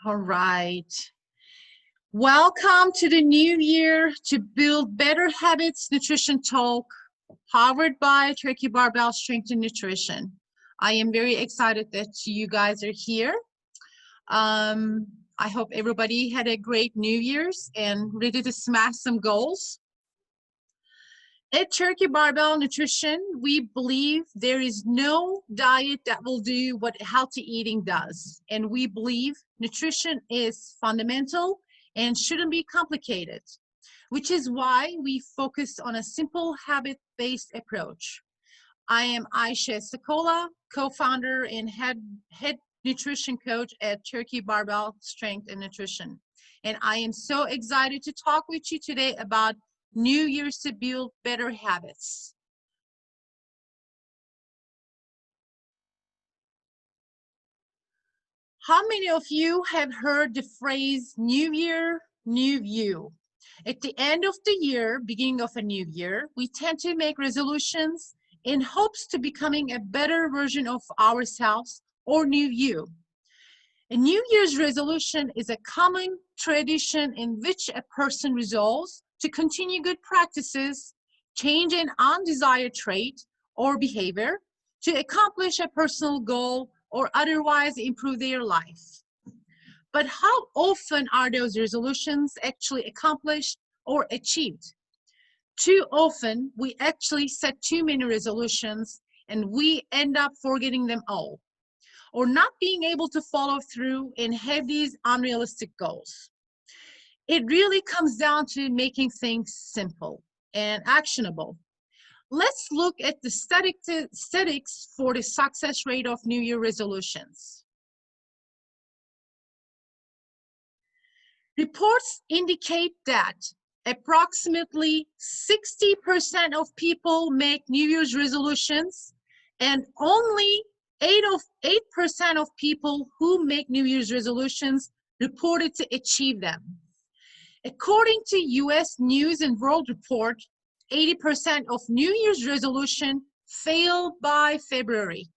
All right. Welcome to the new year to build better habits nutrition talk, powered by Cherokee Barbell Strength and Nutrition. I am very excited that you guys are here. I hope everybody had a great New Year's and ready to smash some goals. At Cherokee Barbell Nutrition, we believe there is no diet that will do what healthy eating does. And we believe nutrition is fundamental and shouldn't be complicated, which is why we focus on a simple habit-based approach. I am Ayse Sukola, co-founder and head nutrition coach at Cherokee Barbell Strength and Nutrition. And I am so excited to talk with you today about New Year's to build better habits. How many of you have heard the phrase New Year, New You? At the end of the year, beginning of a new year, we tend to make resolutions in hopes to becoming a better version of ourselves or new you. A New Year's resolution is a common tradition in which a person resolves to continue good practices, change an undesired trait or behavior, to accomplish a personal goal, or otherwise improve their life. But how often are those resolutions actually accomplished or achieved? Too often, we actually set too many resolutions and we end up forgetting them all, or not being able to follow through and have these unrealistic goals. It really comes down to making things simple and actionable. Let's look at the statistics for the success rate of New Year resolutions. Reports indicate that approximately 60% of people make New Year's resolutions, and only 8% of people who make New Year's resolutions reported to achieve them. According to US News and World Report, 80% of New Year's resolution fail by February.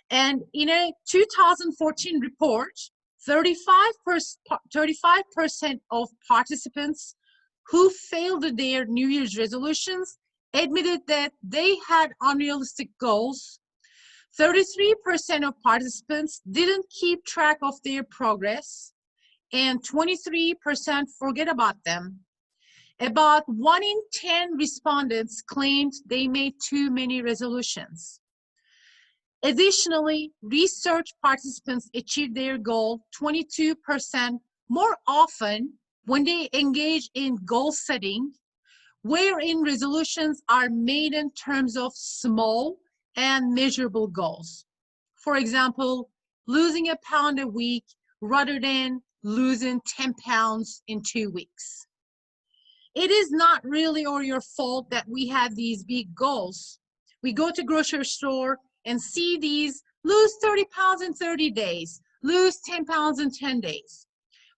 And in a 2014 report, 35% of participants who failed their New Year's resolutions admitted that they had unrealistic goals. 33% of participants didn't keep track of their progress, and 23% forget about them. About 1 in 10 respondents claimed they made too many resolutions. Additionally, research participants achieved their goal 22% more often when they engage in goal setting, wherein resolutions are made in terms of small and measurable goals. For example, losing a pound a week rather than losing 10 pounds in 2 weeks. It is not really your fault that we have these big goals. We go to grocery store and see these lose 30 pounds in 30 days, lose 10 pounds in 10 days.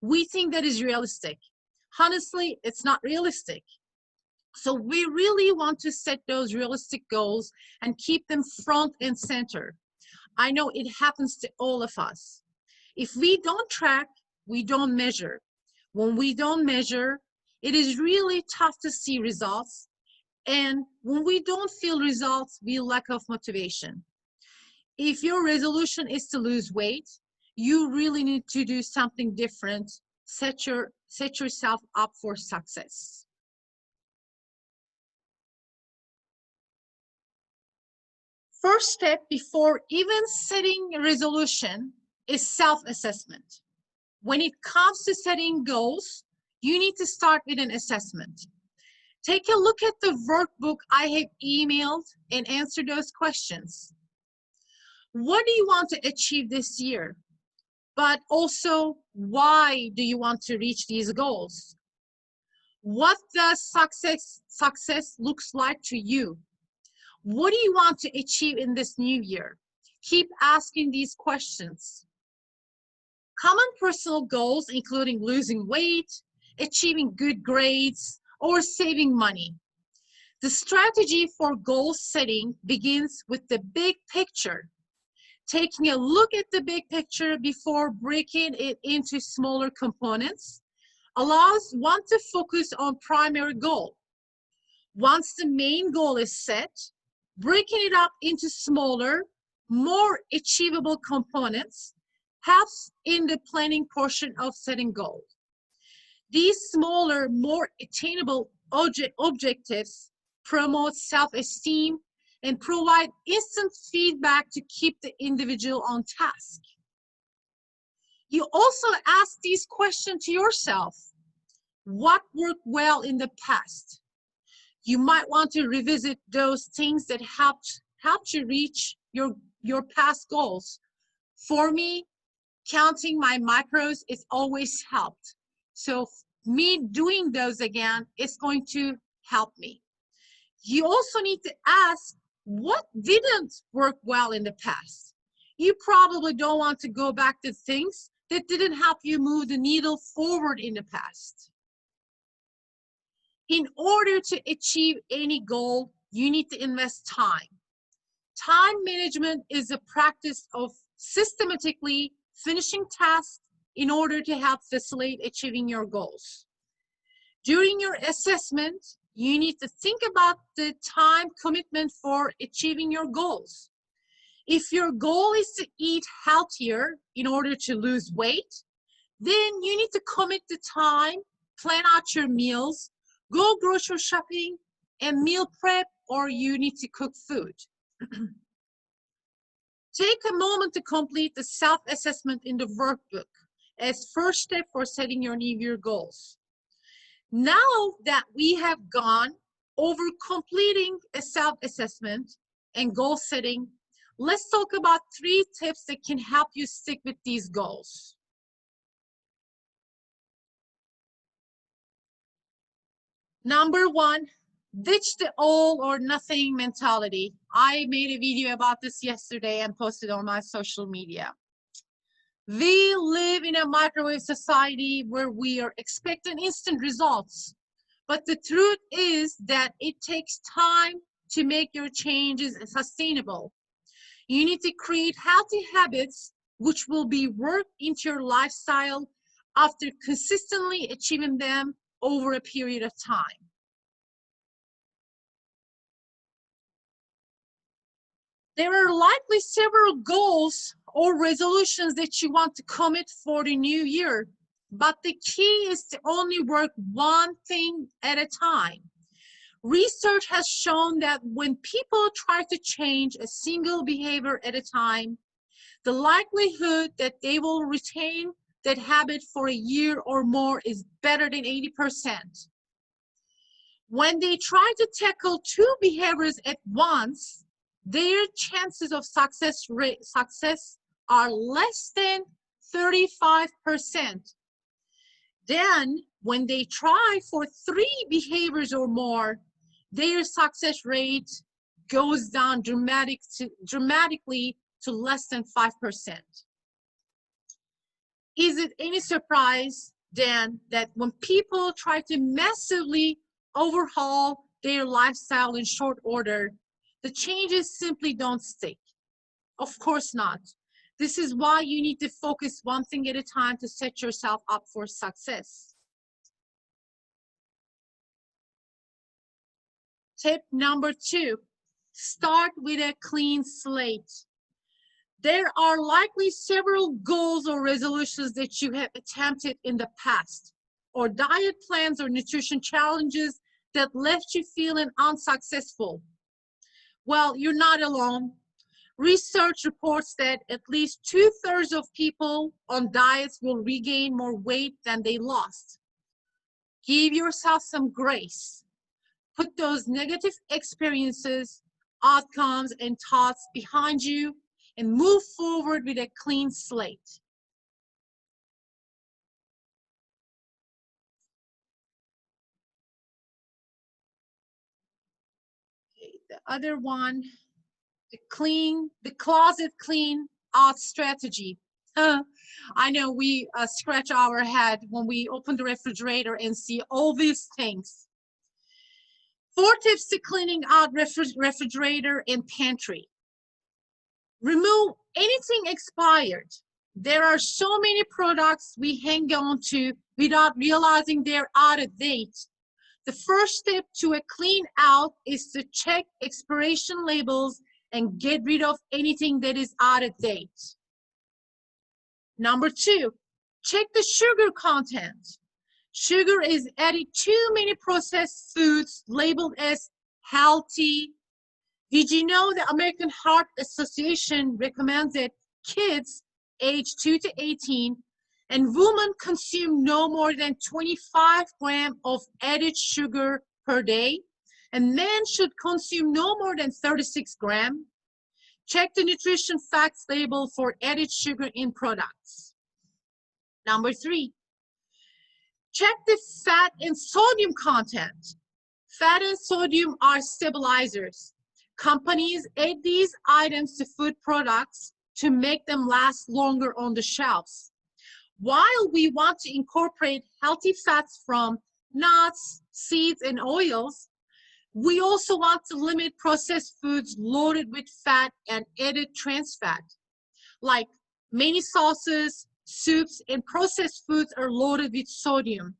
We think that is realistic. Honestly, it's not realistic. So we really want to set those realistic goals and keep them front and center. I know it happens to all of us. If we don't track, we don't measure. When we don't measure, it is really tough to see results. And when we don't feel results, we lack of motivation. If your resolution is to lose weight, you really need to do something different. Set yourself up for success. First step before even setting a resolution is self-assessment. When it comes to setting goals, you need to start with an assessment. Take a look at the workbook I have emailed and answer those questions. What do you want to achieve this year? But also, why do you want to reach these goals? What does success looks like to you? What do you want to achieve in this new year? Keep asking these questions. Common personal goals, including losing weight, achieving good grades, or saving money. The strategy for goal setting begins with the big picture. Taking a look at the big picture before breaking it into smaller components allows one to focus on primary goal. Once the main goal is set, breaking it up into smaller, more achievable components helps in the planning portion of setting goals. These smaller, more attainable objectives promote self-esteem and provide instant feedback to keep the individual on task. You also ask these questions to yourself. What worked well in the past? You might want to revisit those things that helped you reach your past goals. For me, counting my macros is always helped. So me doing those again is going to help me. You also need to ask, what didn't work well in the past? You probably don't want to go back to things that didn't help you move the needle forward in the past. In order to achieve any goal, you need to invest time. Time management is a practice of systematically finishing tasks in order to help facilitate achieving your goals. During your assessment, you need to think about the time commitment for achieving your goals. If your goal is to eat healthier in order to lose weight, then you need to commit the time, plan out your meals, go grocery shopping and meal prep, or you need to cook food. Take a moment to complete the self-assessment in the workbook as first step for setting your New Year goals. Now that we have gone over completing a self-assessment and goal setting, let's talk about 3 tips that can help you stick with these goals. Number 1, ditch the all or nothing mentality. I made a video about this yesterday and posted on my social media. We live in a microwave society where we are expecting instant results. But the truth is that it takes time to make your changes sustainable. You need to create healthy habits which will be worked into your lifestyle after consistently achieving them over a period of time. There are likely several goals or resolutions that you want to commit for the new year, but the key is to only work one thing at a time. Research has shown that when people try to change a single behavior at a time, the likelihood that they will retain that habit for a year or more is better than 80%. When they try to tackle 2 behaviors at once, their chances of success are less than 35%. Then, when they try for 3 behaviors or more, their success rate goes down dramatically to less than 5%. Is it any surprise then that when people try to massively overhaul their lifestyle in short order, the changes simply don't stick? Of course not. This is why you need to focus one thing at a time to set yourself up for success. Tip number 2, start with a clean slate. There are likely several goals or resolutions that you have attempted in the past, or diet plans or nutrition challenges that left you feeling unsuccessful. Well, you're not alone. Research reports that at least 2/3 of people on diets will regain more weight than they lost. Give yourself some grace. Put those negative experiences, outcomes, and thoughts behind you and move forward with a clean slate. Okay, the other one, the closet clean out strategy. I know we scratch our head when we open the refrigerator and see all these things. 4 tips to cleaning out refrigerator and pantry. Remove Anything expired. There are so many products we hang on to without realizing they're out of date. The first step to a clean out is to check expiration labels and get rid of anything that is out of date. Number 2, check the sugar content. Sugar is added to many processed foods labeled as healthy. Did you know the American Heart Association recommends that kids aged 2 to 18 and women consume no more than 25 grams of added sugar per day, and men should consume no more than 36 grams? Check the nutrition facts label for added sugar in products. Number 3, check the fat and sodium content. Fat and sodium are stabilizers. Companies add these items to food products to make them last longer on the shelves. While we want to incorporate healthy fats from nuts, seeds, and oils, we also want to limit processed foods loaded with fat and added trans fat. Like many sauces, soups, and processed foods are loaded with sodium.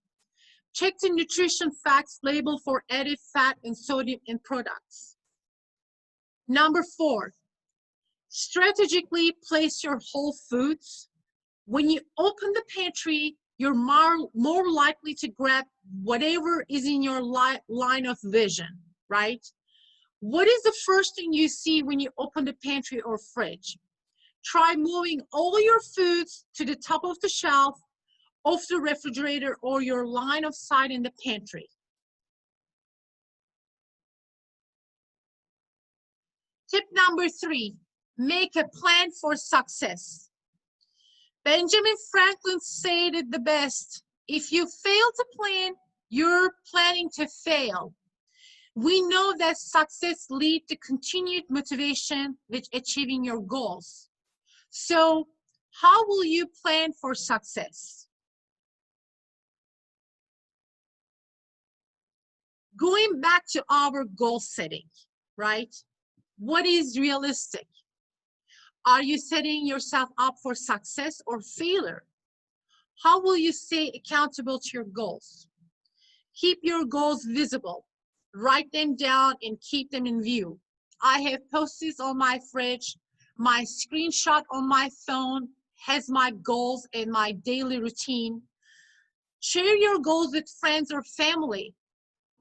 Check the nutrition facts label for added fat and sodium in products. Number 4, strategically place your whole foods. When you open the pantry, you're more likely to grab whatever is in your line of vision, right? What is the first thing you see when you open the pantry or fridge? Try moving all your foods to the top of the shelf, off the refrigerator, or your line of sight in the pantry. Tip number 3, make a plan for success. Benjamin Franklin said it the best: if you fail to plan, you're planning to fail. We know that success leads to continued motivation with achieving your goals. So, how will you plan for success? Going back to our goal setting, right? What is realistic? Are you setting yourself up for success or failure? How will you stay accountable to your goals? Keep your goals visible. Write them down and keep them in view. I have post-its on my fridge. My screenshot on my phone has my goals and my daily routine. Share your goals with friends or family.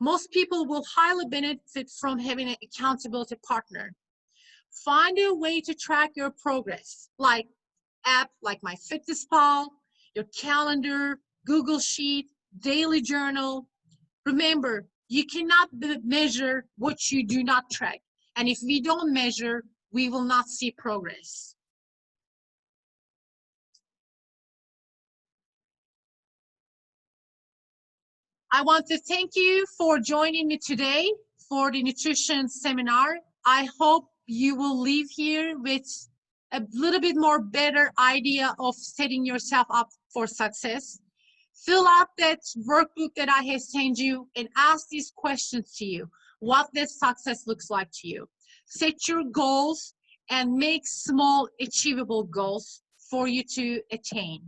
Most people will highly benefit from having an accountability partner. Find a way to track your progress, like app like MyFitnessPal, your calendar, Google Sheet, daily journal. Remember, you cannot measure what you do not track. And if we don't measure, we will not see progress. I want to thank you for joining me today for the nutrition seminar. I hope you will leave here with a little bit more better idea of setting yourself up for success. Fill out that workbook that I have sent you and ask these questions to you. What does success looks like to you? Set your goals and make small achievable goals for you to attain.